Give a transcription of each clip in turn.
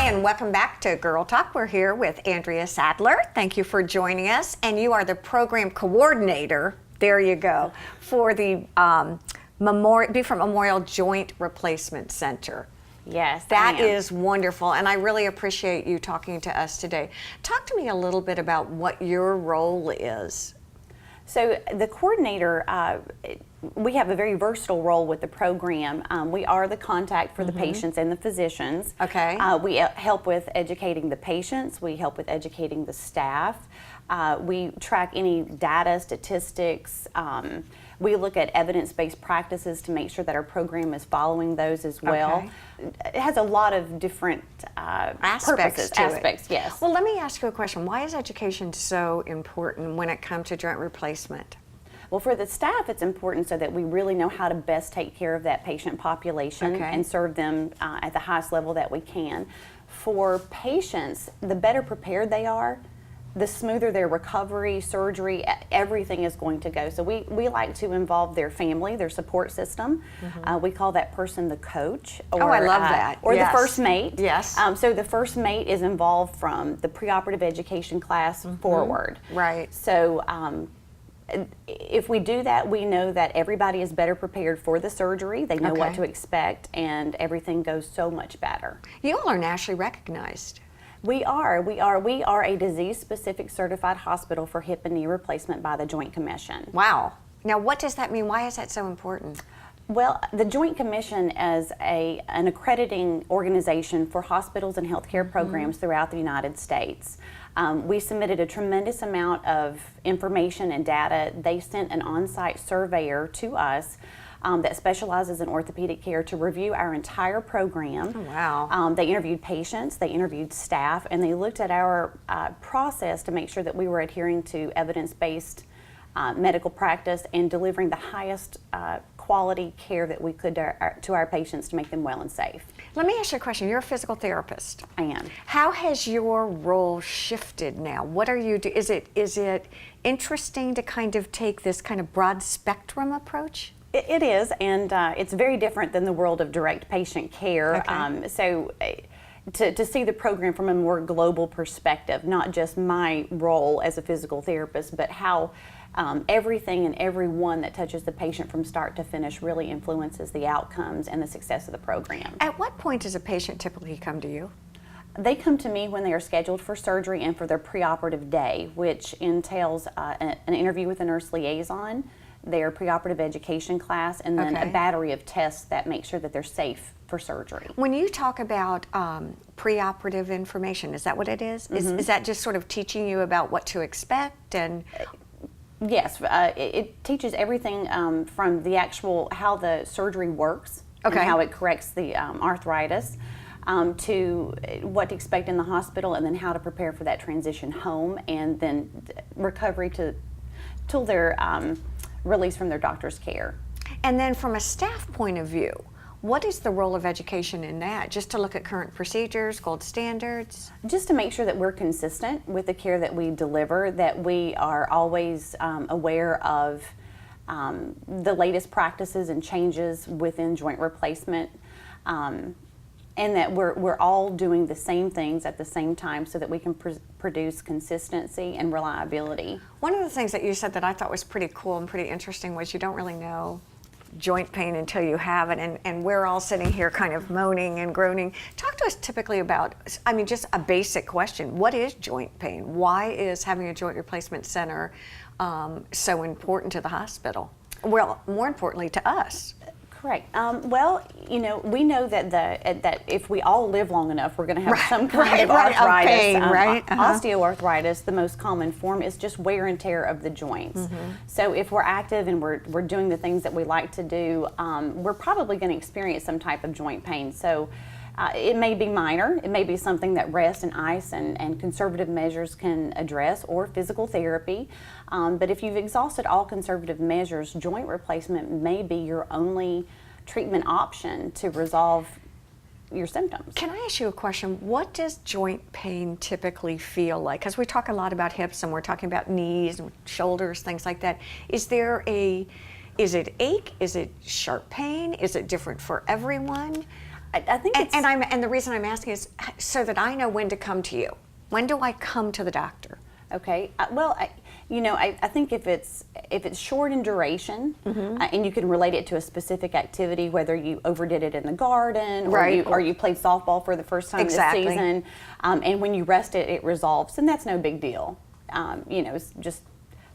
and welcome back to Girl Talk. We're here with Andrea Sadler. Thank you for joining us. And you are the program coordinator, there you go, for the Beaufort Memorial Joint Replacement Center. Yes, that is wonderful, and I really appreciate you talking to us today. Talk to me a little bit about what your role is. So the coordinator, we have a very versatile role with the program. We are the contact for the patients and the physicians. Okay. We help with educating the patients. We help with educating the staff. We track any data, statistics. We look at evidence-based practices to make sure that our program is following those as well. Okay. It has a lot of different aspects. Yes. Well, let me ask you a question. Why is education so important when it comes to joint replacement? Well, for the staff, it's important so that we really know how to best take care of that patient population and serve them at the highest level that we can. For patients, the better prepared they are, the smoother their recovery, surgery, everything is going to go. So we like to involve their family, their support system. We call that person the coach. Or, I love that. Or the first mate. Yes. So the first mate is involved from the preoperative education class forward. Right. So if we do that, we know that everybody is better prepared for the surgery. They know what to expect, and everything goes so much better. You all are nationally recognized. We are a disease-specific certified hospital for hip and knee replacement by the Joint Commission. Wow. Now, what does that mean? Why is that so important? Well, the Joint Commission is an accrediting organization for hospitals and healthcare programs throughout the United States. We submitted a tremendous amount of information and data. They sent an on-site surveyor to us that specializes in orthopedic care to review our entire program. Oh, wow. They interviewed patients, they interviewed staff, and they looked at our process to make sure that we were adhering to evidence-based medical practice and delivering the highest quality care that we could to our patients to make them well and safe. Let me ask you a question. You're a physical therapist. I am. How has your role shifted now? What are you doing? Is it interesting to kind of take this kind of broad spectrum approach? It is, and it's very different than the world of direct patient care. Okay. To see the program from a more global perspective, not just my role as a physical therapist, but how everything and everyone that touches the patient from start to finish really influences the outcomes and the success of the program. At what point does a patient typically come to you? They come to me when they are scheduled for surgery and for their preoperative day, which entails an interview with a nurse liaison, their preoperative education class, and then a battery of tests that make sure that they're safe for surgery. When you talk about preoperative information, is that what it is? Is that just sort of teaching you about what to expect? And yes, it teaches everything from the actual how the surgery works and how it corrects the arthritis, to what to expect in the hospital, and then how to prepare for that transition home, and then recovery till they're released from their doctor's care. And then from a staff point of view, what is the role of education in that? Just to look at current procedures, gold standards? Just to make sure that we're consistent with the care that we deliver, that we are always aware of the latest practices and changes within joint replacement, and that we're all doing the same things at the same time so that we can produce consistency and reliability. One of the things that you said that I thought was pretty cool and pretty interesting was you don't really know joint pain until you have it, and we're all sitting here kind of moaning and groaning. Talk to us typically about, I mean, just a basic question. What is joint pain? Why is having a joint replacement center so important to the hospital? Well, more importantly to us. Correct. Well, you know, we know that that if we all live long enough, we're going to have some kind of arthritis. Pain, Osteoarthritis, the most common form, is just wear and tear of the joints. So if we're active and we're doing the things that we like to do, we're probably going to experience some type of joint pain. So it may be minor, it may be something that rest and ice and conservative measures can address, or physical therapy. But if you've exhausted all conservative measures, joint replacement may be your only treatment option to resolve your symptoms. Can I ask you a question? What does joint pain typically feel like? Because we talk a lot about hips and we're talking about knees and shoulders, things like that. Is it ache? Is it sharp pain? Is it different for everyone? I think it's, And the reason I'm asking is so that I know when to come to you. When do I come to the doctor? okay. Well, I think if it's short in duration, and you can relate it to a specific activity, whether you overdid it in the garden, or you played softball for the first time Exactly. this season, and when you rest it, it resolves, and that's no big deal. It's just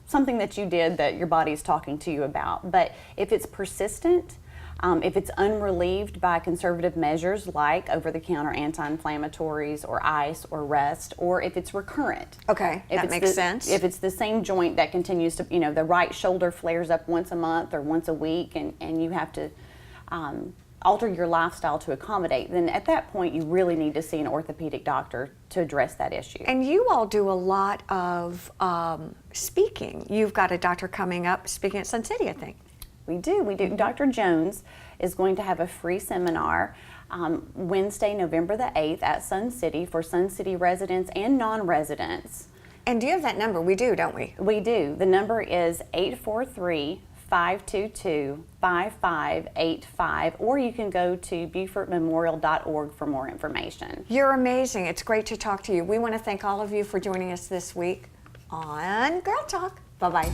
something that you did that your body's talking to you about. But if it's persistent, if it's unrelieved by conservative measures like over-the-counter anti-inflammatories or ice or rest, or if it's recurrent. Okay, that makes sense. If it's the same joint that continues to, the right shoulder flares up once a month or once a week, and you have to alter your lifestyle to accommodate, then at that point you really need to see an orthopedic doctor to address that issue. And you all do a lot of speaking. You've got a doctor coming up speaking at Sun City, I think. We do. Dr. Jones is going to have a free seminar Wednesday, November the 8th at Sun City for Sun City residents and non-residents. And do you have that number? We do, don't we? We do. The number is 843-522-5585, or you can go to BeaufortMemorial.org for more information. You're amazing. It's great to talk to you. We want to thank all of you for joining us this week on Girl Talk. Bye-bye.